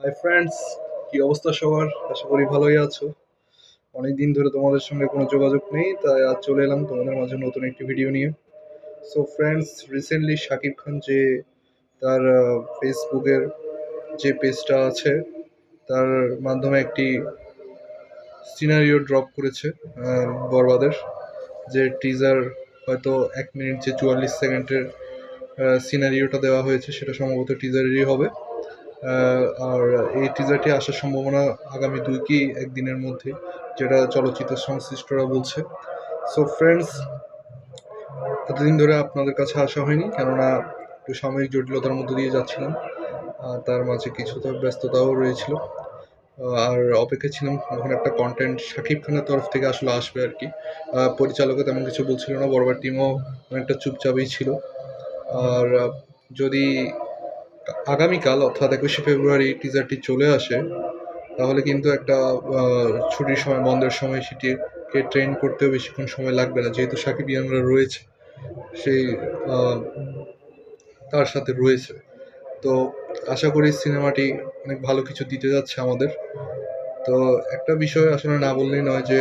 Hi friends, কি অবস্থা সবার? আশা করি ভালোই আছো। অনেকদিন ধরে তোমাদের সঙ্গে কোনো যোগাযোগ নেই, তাই আজ চলে এলাম তোমাদের মাঝে নতুন একটি ভিডিও নিয়ে। So friends, recently Shakib Khan যে তার ফেসবুকের যে পেজটা আছে তার মাধ্যমে একটি সিনারিও ড্রপ করেছে বরবাদের, যে টিজার হয়তো 1 মিনিট যে 44 সেকেন্ডের সিনারিওটা দেওয়া হয়েছে সেটা সম্ভবত টিজারেরই হবে। আর এই টিজারটি আসার সম্ভাবনা আগামী 2 কি 1 দিনের মধ্যে, যেটা চলচ্চিত্র সংশ্লিষ্টরা বলছে। সো ফ্রেন্ডস, এতদিন ধরে আপনাদের কাছে আসা হয়নি, কেননা একটু সাময়িক জটিলতার মধ্যে দিয়ে যাচ্ছিলাম, আর তার মাঝে কিছুটা ব্যস্ততাও রয়েছিল। আর অপেক্ষা ছিলাম যখন একটা কন্টেন্ট শাকিব খানের তরফ থেকে আসলে আসবে আর কি। পরিচালকও তেমন কিছু বলছিল না, বরবার টিমও অনেকটা চুপচাপই ছিল। আর যদি আগামীকাল অর্থাৎ 21শে ফেব্রুয়ারি টিজারটি চলে আসে, তাহলে কিন্তু একটা ছুটির সময়, বন্ধের সময় সেটিকে ট্রেন করতেও বেশিক্ষণ সময় লাগবে না, যেহেতু সাকিব ইয়ানরা রয়েছে সেই তার সাথে রয়েছে। তো আশা করি সিনেমাটি অনেক ভালো কিছু দিতে যাচ্ছে আমাদের। তো একটা বিষয় আসলে না বললেই নয়, যে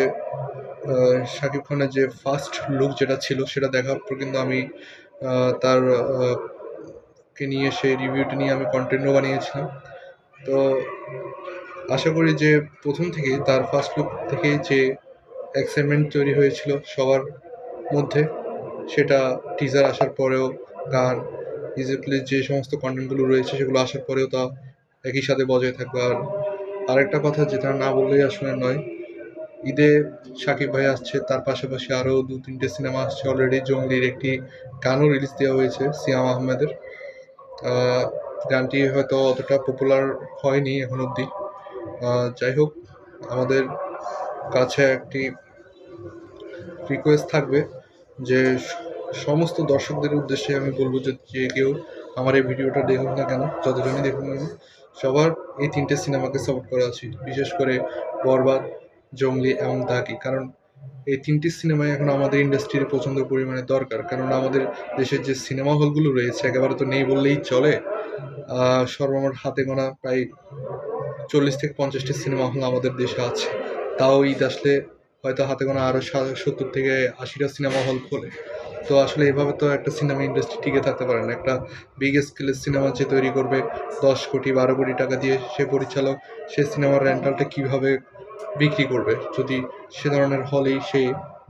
শাকিব খানের যে ফার্স্ট লুক যেটা ছিল সেটা দেখার পর কিন্তু আমি তার কে নিয়ে সেই রিভিউটি নিয়ে আমি কন্টেন্টও বানিয়েছিলাম। তো আশা করি যে প্রথম থেকেই তার ফার্স্ট লুক থেকেই যে এক্সাইটমেন্ট তৈরি হয়েছিল সবার মধ্যে, সেটা টিজার আসার পরেও, গান, ডিজিটালি যে সমস্ত কন্টেন্টগুলো রয়েছে সেগুলো আসার পরেও তা একই সাথে বজায় থাকবে। আর আরেকটা কথা যেটা না বললেই আসলে নয়, ঈদে শাকিব ভাই আসছে, তার পাশাপাশি আরও 2-3টে সিনেমা আসছে অলরেডি। জঙ্গলির একটি গানও রিলিজ দেওয়া হয়েছে সিয়াম আহমেদের। গানটি হয়তো অতটা পপুলার হয়নি এখন অবধি। যাই হোক, আমাদের কাছে একটি রিকোয়েস্ট থাকবে যে সমস্ত দর্শকদের উদ্দেশ্যে আমি বলবো যে যে কেউ আমার এই ভিডিওটা দেখুন না কেন, যতজনই দেখুন না কেন, সবার এই 3টে সিনেমাকে সাপোর্ট করা উচিত, বিশেষ করে বরবাদ, জঙ্গলি এবং দাগি। কারণ এই 3টি সিনেমাই এখন আমাদের ইন্ডাস্ট্রির প্রচণ্ড পরিমাণে দরকার, কারণ আমাদের দেশের যে সিনেমা হলগুলো রয়েছে একেবারে তো নেই বললেই চলে। সর্বমোট হাতে গোনা প্রায় 40 থেকে 50টি সিনেমা হল আমাদের দেশে আছে। তাও ঈদ আসলে হয়তো হাতে গোনা আরও 70 থেকে 80টা সিনেমা হল খোলে। তো আসলে এভাবে তো একটা সিনেমা ইন্ডাস্ট্রি টিকে থাকতে পারে না। একটা বিগ স্কেলের সিনেমা যে তৈরি করবে 10 কোটি 12 কোটি টাকা দিয়ে, সে পরিচালক সে সিনেমার রেন্টালটা কীভাবে বিক্রি করবে যদি সে ধরনের হলেই সে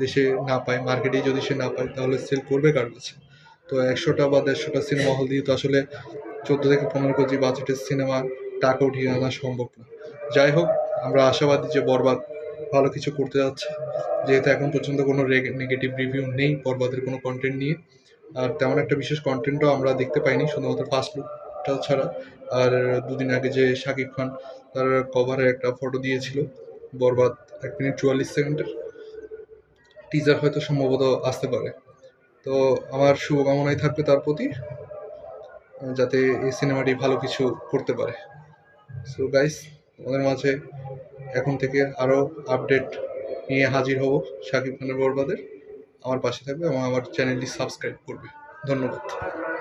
দেশে না পায়, মার্কেটেই যদি সে না পায়, তাহলে সেল করবে কার কাছে? তো 100টা বা 150টা সিনেমা হল দিয়ে তো আসলে 14 থেকে 15 কোটি বাজেটের সিনেমা টাকা উঠিয়ে আনা সম্ভব না। যাই হোক, আমরা আশাবাদী যে বরবাদ ভালো কিছু করতে যাচ্ছে, যেহেতু এখন পর্যন্ত কোনো নেগেটিভ রিভিউ নেই বরবাদের কোনো কন্টেন্ট নিয়ে। আর তেমন একটা বিশেষ কন্টেন্টও আমরা দেখতে পাইনি, শুধুমাত্র ফার্স্ট লুকটা ছাড়া। আর 2 দিন আগে যে শাকিব খান তার কভারে একটা ফটো দিয়েছিল বরবাদ 1 মিনিট 44 সেকেন্ডের, টিজার হয়তো সম্ভবত আসতে পারে। তো আমার শুভকামনাই থাকবে তার প্রতি, যাতে এই সিনেমাটি ভালো কিছু করতে পারে। সো গাইস, তোমাদের মাঝে এখন থেকে আরও আপডেট নিয়ে হাজির হব শাকিব খানের বরবাদের। আমার পাশে থাকবে এবং আমার চ্যানেলটি সাবস্ক্রাইব করবে। ধন্যবাদ।